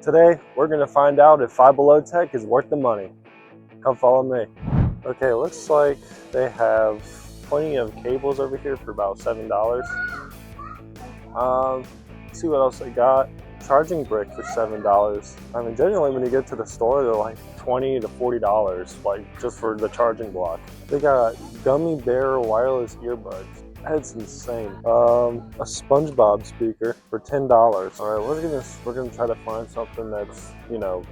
Today, we're gonna find out if Five Below Tech is worth the money. Come follow me. Okay, looks like they have plenty of cables over here for about $7. See what else they got. Charging brick for $7. I mean, generally when you get to the store, they're like $20 to $40, like just for the charging block. They got gummy bear wireless earbuds. That's insane. A SpongeBob speaker for $10. All right, we're gonna try to find something that's, you know,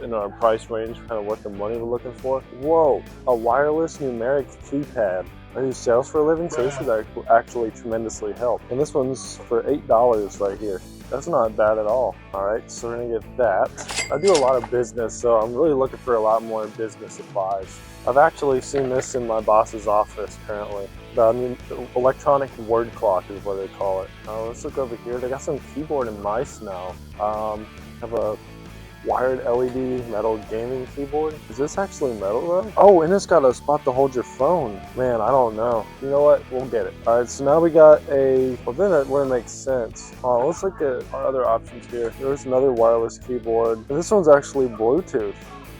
in our price range, kind of what the money we're looking for. Whoa, a wireless numeric keypad. I do sales for a living, so this would actually tremendously help. And this one's for $8 right here. That's not bad at all. All right, so we're gonna get that. I do a lot of business, so I'm really looking for a lot more business supplies. I've actually seen this in my boss's office currently. The electronic word clock is what they call it. Let's look over here. They got some keyboard and mice now. Have a wired LED metal gaming keyboard. Is this actually metal though? Oh, and it's got a spot to hold your phone. Man, I don't know. You know what? We'll get it. All right, so now we got well then that wouldn't make sense. Let's look at our other options here. There's another wireless keyboard. And this one's actually Bluetooth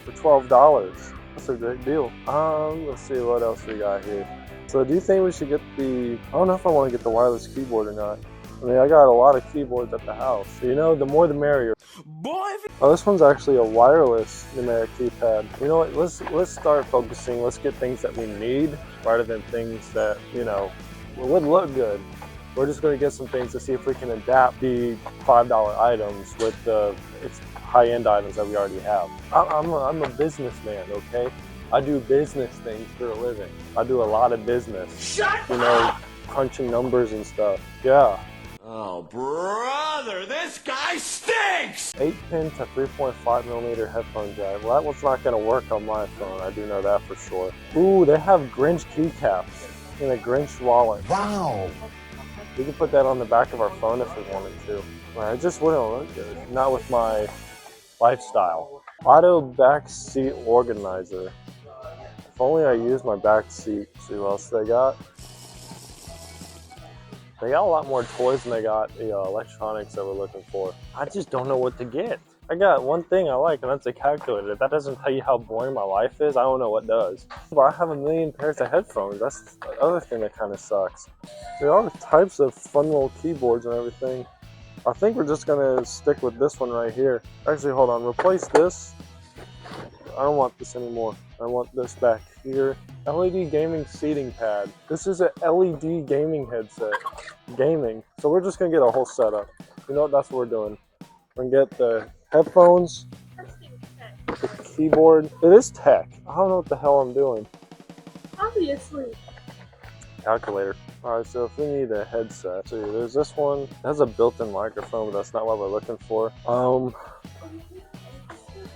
for $12. That's a great deal. Let's see what else we got here. So do you think we should get I don't know if I want to get the wireless keyboard or not. I mean, I got a lot of keyboards at the house. So, you know, the more the merrier. Boy! Oh, this one's actually a wireless numeric keypad. You know what, let's start focusing. Let's get things that we need rather than things that, you know, would look good. We're just going to get some things to see if we can adapt the $5 items with the high-end items that we already have. I'm a businessman, okay? I do business things for a living. I do a lot of business. You know, crunching numbers and stuff. Yeah. Oh, brother, this guy stinks! 8-pin to 3.5mm headphone jack. Well, that one's not going to work on my phone. I do know that for sure. Ooh, they have Grinch keycaps in a Grinch wallet. Wow. We could put that on the back of our phone if we wanted to. It just wouldn't look good. Not with my lifestyle. Auto back seat organizer. If only I used my back seat. See what else they got. They got a lot more toys than they got the electronics that we're looking for. I just don't know what to get. I got one thing I like, and that's a calculator. If that doesn't tell you how boring my life is, I don't know what does. But I have a million pairs of headphones. That's the other thing that kind of sucks. There are types of fun little keyboards and everything. I think we're just gonna stick with this one right here. Actually, hold on, replace this. I don't want this anymore. I want this back here. LED gaming seating pad. This is an LED gaming headset. Gaming. So we're just gonna get a whole setup. You know what? That's what we're doing. We're gonna get the headphones, the keyboard. It is tech. I don't know what the hell I'm doing. Obviously. Calculator. Alright, so if we need a headset, see, there's this one. It has a built-in microphone, but that's not what we're looking for.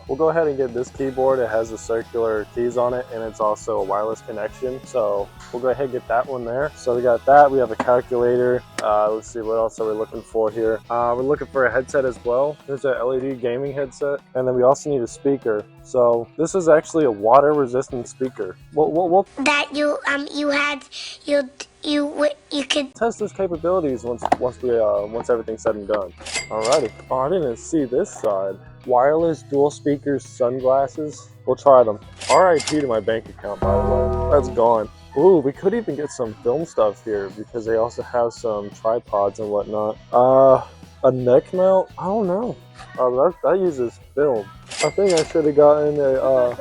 We'll go ahead and get this keyboard. It has the circular keys on it, and it's also a wireless connection. So we'll go ahead and get that one there. So we got that. We have a calculator. Let's see, what else are we looking for here? We're looking for a headset as well. There's an LED gaming headset, and then we also need a speaker. So this is actually a water-resistant speaker. That you could test its capabilities once everything's said and done. Alrighty. Oh, I didn't see this side. Wireless dual speakers sunglasses. We'll try them. RIP to my bank account, by the way. That's gone. Ooh, we could even get some film stuff here because they also have some tripods and whatnot. A neck mount? I don't know. That uses film. I think I should have gotten a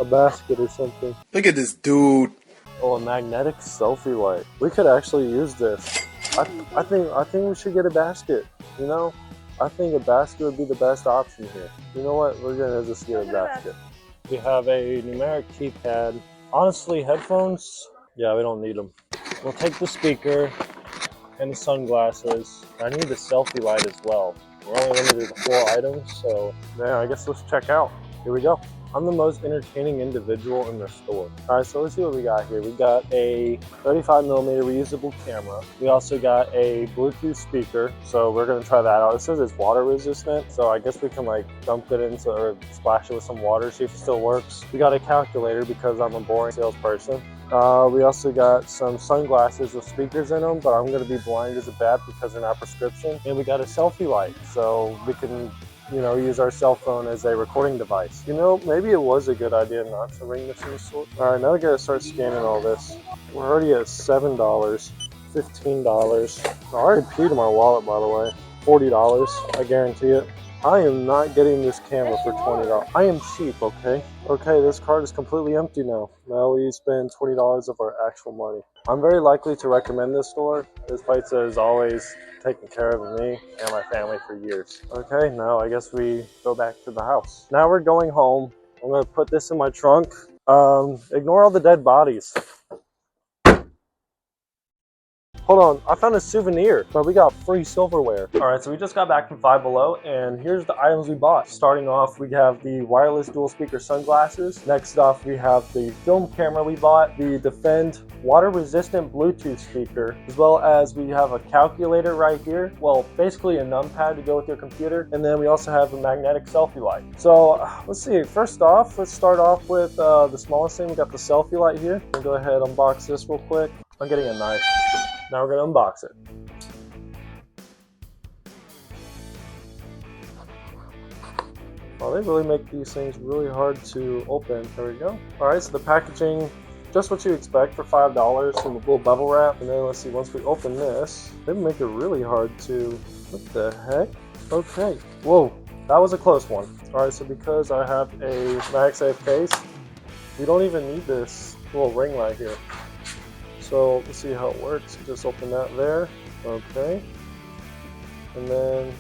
basket or something. Look at this dude. Oh, a magnetic selfie light. We could actually use this. I think we should get a basket, you know? I think a basket would be the best option here. You know what? We're gonna just get a basket. We have a numeric keypad. Honestly, headphones, yeah, we don't need them. We'll take the speaker and the sunglasses. I need the selfie light as well. We're only limited to 4 items, so yeah, I guess let's check out. Here we go. I'm the most entertaining individual in the store. All right, so let's see what we got here. We got a 35mm reusable camera. We also got a Bluetooth speaker, so we're gonna try that out. It says it's water resistant, so I guess we can like dump it into or splash it with some water, see if it still works. We got a calculator because I'm a boring salesperson. We also got some sunglasses with speakers in them, but I'm gonna be blind as a bat because they're not prescription. And we got a selfie light, so we can you know, use our cell phone as a recording device. You know, maybe it was a good idea not to ring this in the store. All right, now we gotta start scanning all this. We're already at $7, $15. I already peed in my wallet, by the way. $40, I guarantee it. I am not getting this camera for $20. I am cheap, okay? Okay, this card is completely empty now. Now we spend $20 of our actual money. I'm very likely to recommend this store. This place has always taken care of me and my family for years. Okay, now I guess we go back to the house. Now we're going home. I'm gonna put this in my trunk. Ignore all the dead bodies. Hold on, I found a souvenir, but we got free silverware. All right, so we just got back from Five Below, and here's the items we bought. Starting off, we have the wireless dual speaker sunglasses. Next off, we have the film camera we bought, the Defend water-resistant Bluetooth speaker, as well as we have a calculator right here. Well, basically a numpad to go with your computer. And then we also have a magnetic selfie light. So let's see, first off, let's start off with the smallest thing. We got the selfie light here. I'll go ahead and unbox this real quick. I'm getting a knife. Now we're gonna unbox it. Oh, they really make these things really hard to open. There we go. All right, so the packaging, just what you expect for $5 from a little bubble wrap. And then let's see, once we open this, they make it really hard to, what the heck? Okay, whoa, that was a close one. All right, so because I have a MagSafe case, we don't even need this little ring light here. So let's see how it works. Just open that there. Okay. And then,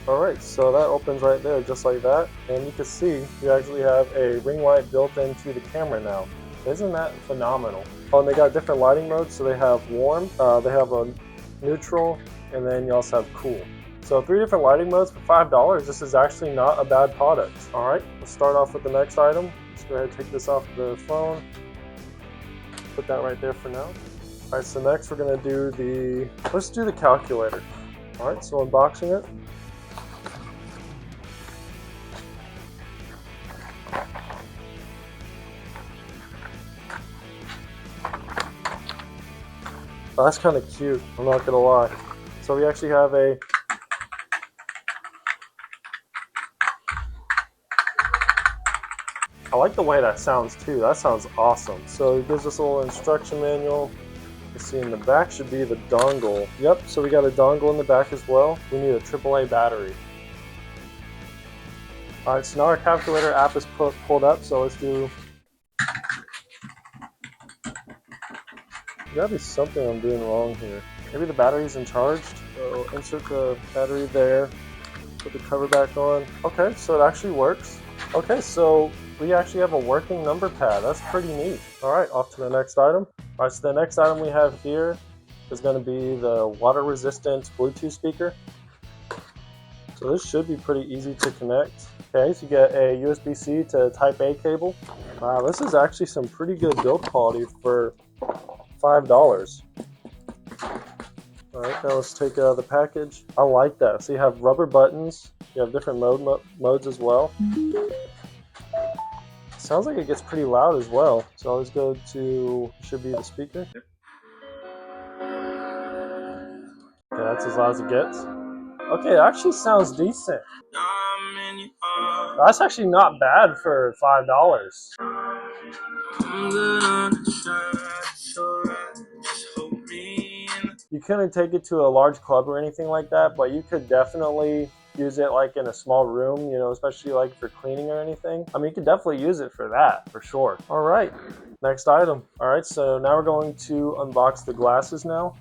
all right, so that opens right there just like that. And you can see you actually have a ring light built into the camera now. Isn't that phenomenal? Oh, and they got different lighting modes. So they have warm, they have a neutral, and then you also have cool. So 3 different lighting modes for $5. This is actually not a bad product. All right, let's start off with the next item. Let's go ahead and take this off the phone. Put that right there for now. All right, so next we're gonna do let's do the calculator. All right, so unboxing it. Oh, that's kind of cute, I'm not gonna lie. So we actually have I like the way that sounds too. That sounds awesome. So it gives us a little instruction manual. You see in the back should be the dongle. Yep, so we got a dongle in the back as well. We need a AAA battery. All right, so now our calculator app is pulled up, so let's do... There gotta be something I'm doing wrong here. Maybe the battery's charged. So insert the battery there. Put the cover back on. Okay, so it actually works. Okay, so we actually have a working number pad. That's pretty neat. All right, off to the next item. All right, so the next item we have here is going to be the water-resistant Bluetooth speaker. So this should be pretty easy to connect. Okay, so you get a USB-C to Type A cable. Wow, this is actually some pretty good build quality for $5. All right, now let's take the package. I like that. So you have rubber buttons. You have different modes as well. Sounds like it gets pretty loud as well. So let's go to, should be the speaker. Okay, that's as loud as it gets. Okay, it actually sounds decent. That's actually not bad for $5. You couldn't take it to a large club or anything like that, but you could definitely use it like in a small room, you know, especially like for cleaning or anything. I mean, you could definitely use it for that, for sure. All right, next item. All right, so now we're going to unbox the glasses now.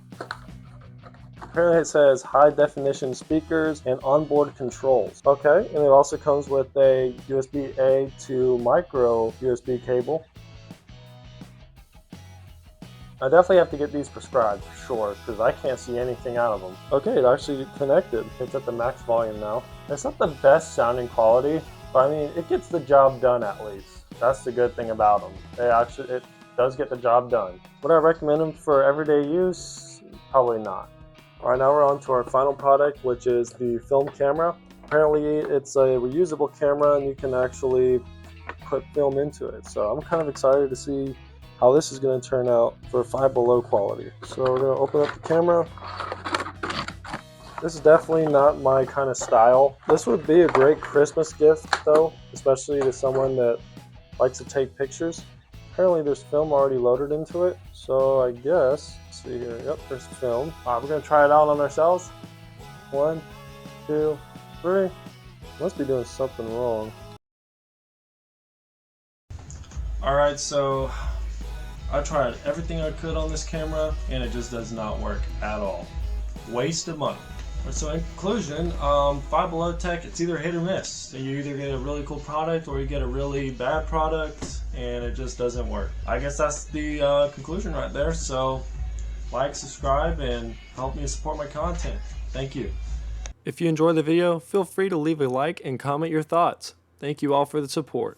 Apparently it says high definition speakers and onboard controls. Okay, and it also comes with a USB-A to micro USB cable. I definitely have to get these prescribed, for sure, because I can't see anything out of them. Okay, it actually connected. It's at the max volume now. It's not the best sounding quality, but I mean, it gets the job done at least. That's the good thing about them. It does get the job done. Would I recommend them for everyday use? Probably not. All right, now we're on to our final product, which is the film camera. Apparently, it's a reusable camera, and you can actually put film into it. So I'm kind of excited to see how this is going to turn out for Five Below quality. So we're going to open up the camera. This is definitely not my kind of style. This would be a great Christmas gift though, especially to someone that likes to take pictures. Apparently there's film already loaded into it, so I guess, let's see here, yep, there's film. Alright, we're gonna try it out on ourselves. 1, 2, 3. Must be doing something wrong. Alright, so I tried everything I could on this camera and it just does not work at all. Waste of money. So in conclusion, Five Below Tech, it's either hit or miss. So you either get a really cool product or you get a really bad product and it just doesn't work. I guess that's the conclusion right there. So like, subscribe, and help me support my content. Thank you. If you enjoyed the video, feel free to leave a like and comment your thoughts. Thank you all for the support.